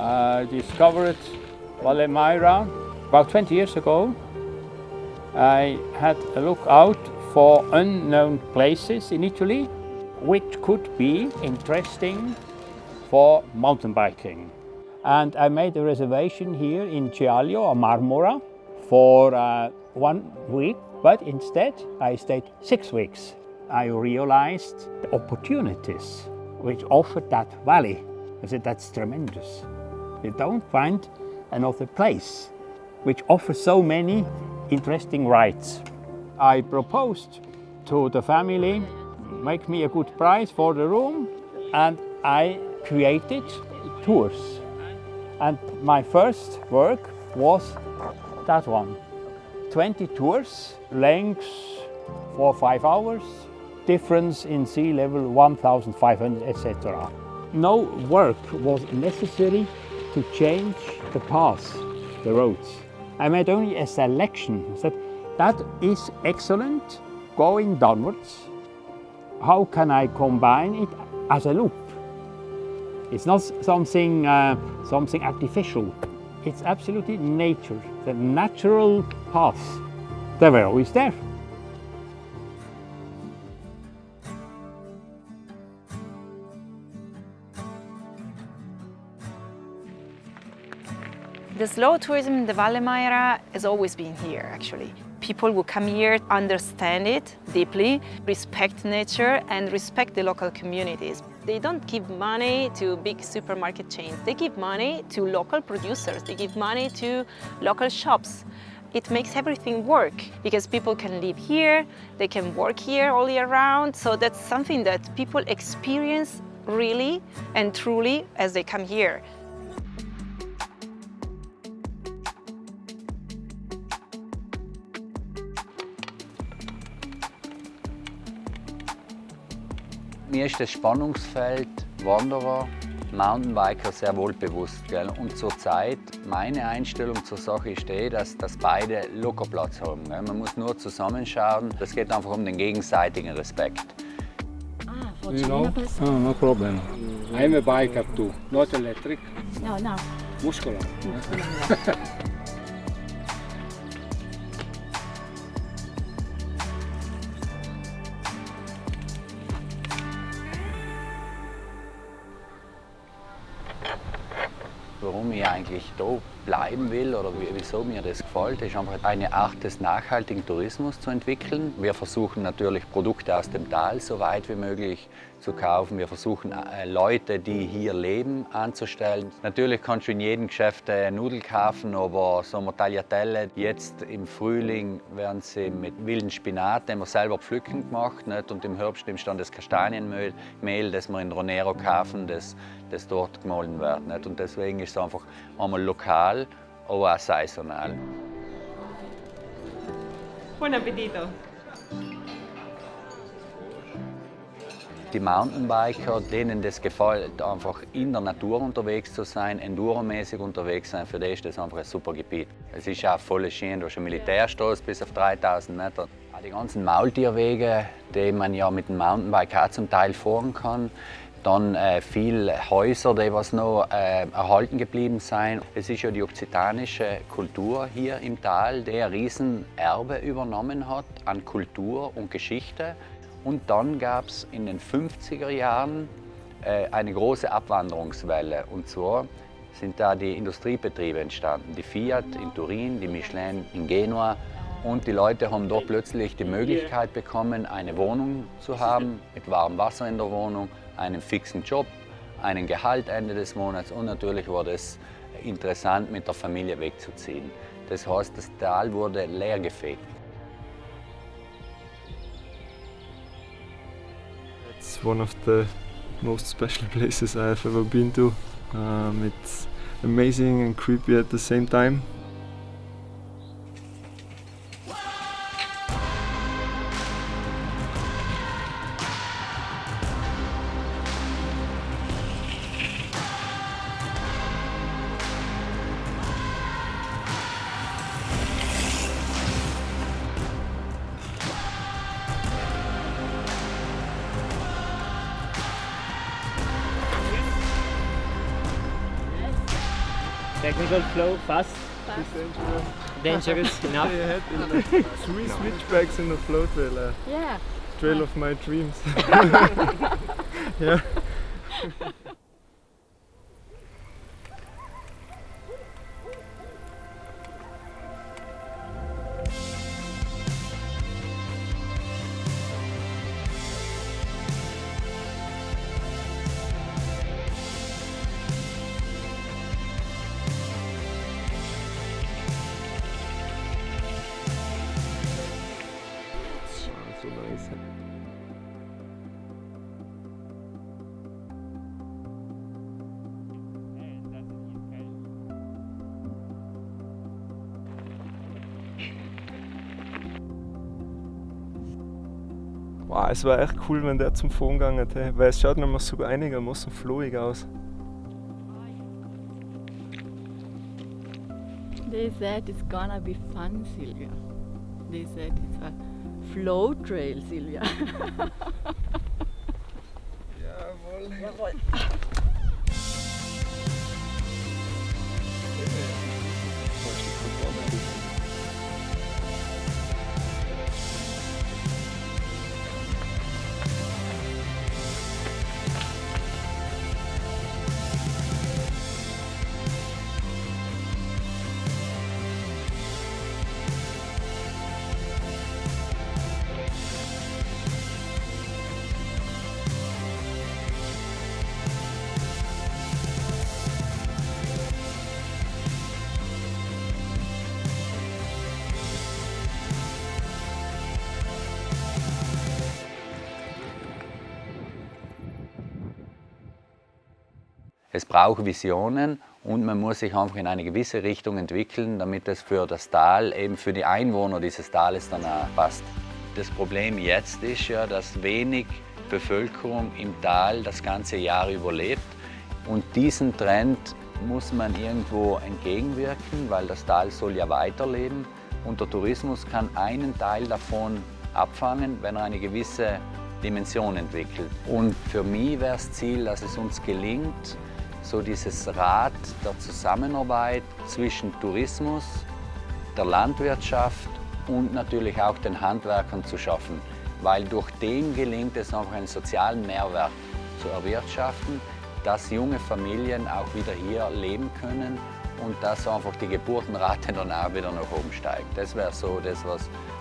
I discovered Valle Mayra about 20 years ago. I had a look out for unknown places in Italy which could be interesting for mountain biking. And I made a reservation here in Ciaglio or Marmora for 1 week, but instead I stayed 6 weeks. I realized the opportunities which offered that valley. I said, that's tremendous. You don't find another place which offers so many interesting rides. I proposed to the family, make me a good price for the room, and I created tours. And my first work was that one. 20 tours, lengths 4 or 5 hours, difference in sea level 1,500, etc. No work was necessary to change the paths, the roads. I made only a selection. That is excellent, going downwards. How can I combine it as a loop? It's not something artificial. It's absolutely nature, the natural paths. They were always there. The slow tourism in the Valle Mayra has always been here, actually. People who come here understand it deeply, respect nature and respect the local communities. They don't give money to big supermarket chains. They give money to local producers. They give money to local shops. It makes everything work because people can live here, they can work here all year round. So that's something that people experience really and truly as they come here. Mir ist das Spannungsfeld Wanderer, Mountainbiker sehr wohl bewusst. Gell? Und zurzeit, meine Einstellung zur Sache ist dass beide locker Platz haben. Gell? Man muss nur zusammenschauen. Es geht einfach um den gegenseitigen Respekt. You know? Oh, no problem. I'm a biker too, not electric. No, no. Muscular. Warum ich eigentlich da bleiben will oder wieso mir das gefällt, ist einfach eine Art des nachhaltigen Tourismus zu entwickeln. Wir versuchen natürlich Produkte aus dem Tal so weit wie möglich zu kaufen. Wir versuchen Leute, die hier leben, anzustellen. Natürlich kannst du in jedem Geschäft Nudeln kaufen, aber so eine Tagliatelle. Jetzt im Frühling werden sie mit wilden Spinat, den wir selber pflücken, gemacht. Nicht? Und im Herbst nimmt dann das Kastanienmehl, das wir in Ronero kaufen, das dort gemahlen wird. Nicht? Und deswegen ist es einfach einmal lokal, aber auch saisonal. Buon appetito! Die Mountainbiker, denen das gefällt, einfach in der Natur unterwegs zu sein, enduromäßig unterwegs sein, für die ist das einfach ein super Gebiet. Es ist auch voll schön, durch einen Militärstraße bis auf 3000 Meter. Auch die ganzen Maultierwege, die man ja mit dem Mountainbike auch zum Teil fahren kann. Dann viele Häuser, die was noch erhalten geblieben sind. Es ist ja die okzitanische Kultur hier im Tal, die ein Riesenerbe übernommen hat an Kultur und Geschichte. Und dann gab es in den 50er Jahren eine große Abwanderungswelle. Und zwar sind da die Industriebetriebe entstanden. Die Fiat in Turin, die Michelin in Genua. Und die Leute haben dort plötzlich die Möglichkeit bekommen, eine Wohnung zu haben, mit warmem Wasser in der Wohnung, einen fixen Job, einen Gehalt Ende des Monats und natürlich war es interessant, mit der Familie wegzuziehen. Das heißt, das Tal wurde leergefegt. It's one of the most special places I've ever been to. It's amazing and creepy at the same time. technical flow, fast, dangerous enough. I had 3 switchbacks in the flow trail. Yeah. Trail of my dreams. Yeah. So nice. Wow, es war echt cool, wenn der zum Fahren gegangen hat, hey, weil es schaut nämlich sogar einigermaßen flowig aus. They said it's gonna be fun, Silvia. They said it's a flow trail, Silvia. Jawohl. Es braucht Visionen und man muss sich einfach in eine gewisse Richtung entwickeln, damit es für das Tal, eben für die Einwohner dieses Tales dann auch passt. Das Problem jetzt ist ja, dass wenig Bevölkerung im Tal das ganze Jahr überlebt und diesen Trend muss man irgendwo entgegenwirken, weil das Tal soll ja weiterleben und der Tourismus kann einen Teil davon abfangen, wenn er eine gewisse Dimension entwickelt. Und für mich wäre das Ziel, dass es uns gelingt, so dieses Rad der Zusammenarbeit zwischen Tourismus, der Landwirtschaft und natürlich auch den Handwerkern zu schaffen, weil durch den gelingt es einfach einen sozialen Mehrwert zu erwirtschaften, dass junge Familien auch wieder hier leben können und dass einfach die Geburtenrate dann auch wieder nach oben steigt. Das wäre so das,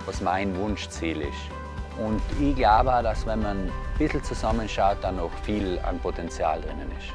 was mein Wunschziel ist. Und ich glaube auch, dass wenn man ein bisschen zusammenschaut, dann noch viel an Potenzial drinnen ist.